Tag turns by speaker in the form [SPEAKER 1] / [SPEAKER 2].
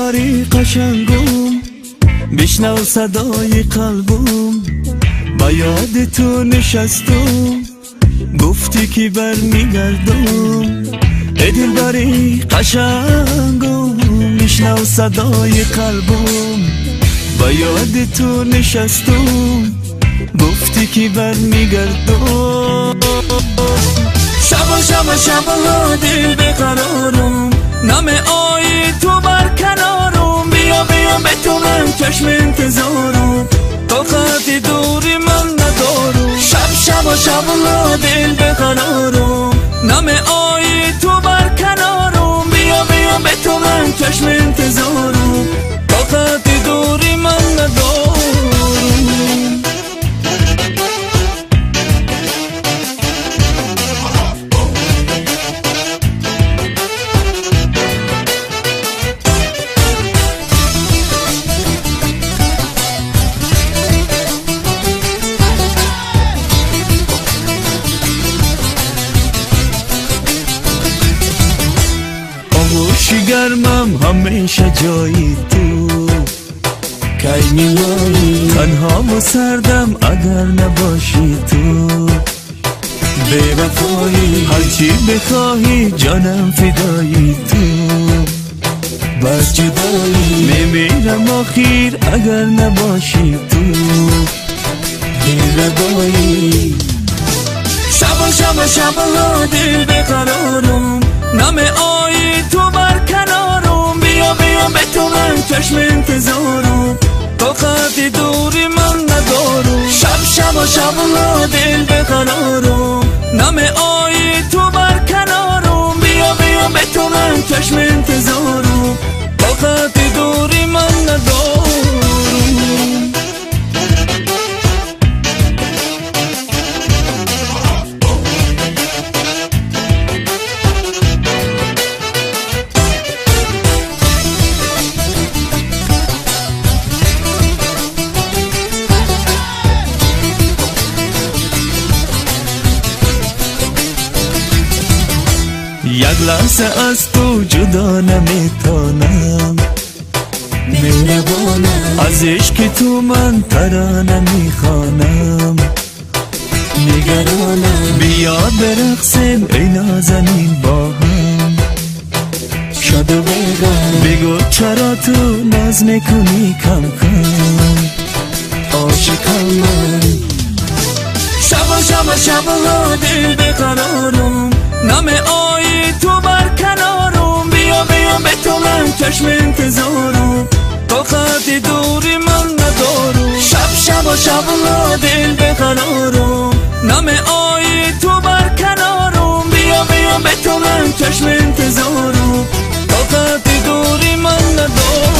[SPEAKER 1] دلبری قشنگم بشنو صدای قلبم با یاد تو نشستم گفتی که برمیگردم ای دلبری قشنگم بشنو صدای قلبم با یاد تو نشستم گفتی که برمیگردم شبا دل بقرارم نام آی تو بر کنارم بیا به تو من چشم انتظارم طاقت دوری من ندارم شبا دل بقرارم نام آی تو بر کنارم بیا به تو من چشم انتظارم طاقت دوری من ندارم گرمم همیشه جایی تو کی میمانی تنها و سردم اگر نباشی تو بے وفایی هرچی بخواهی جانم فدایی تو بس جدایی میمیرم آخیر اگر نباشی تو دلربایی شبا دل بقرارم نام آی تو بر کنارم بیا به تو من چشم انتظارم طاقت دوری من ندارم شبا دل بقرارم نام آی تو بر کنارم بیا به تو من چشم انتظارم طاقت دوری من ندارم یک لحظه از تو جدا نمیتونم مهربانم از عشق تو من ترانه میخوانم نگرانم بیا برقصیم ای نازنین با هم شاد و بگم بگو چرا تو ناز میکنی کم کم عاشقم من شبا دل بقرارم نام آی تو بر کنارم بیا به تو من چشم انتظارم طاقت دوری من ندارم شبا دل بقرارم نام آی تو بر کنارم بیا به تو من چشم انتظارم طاقت دوری من ندارم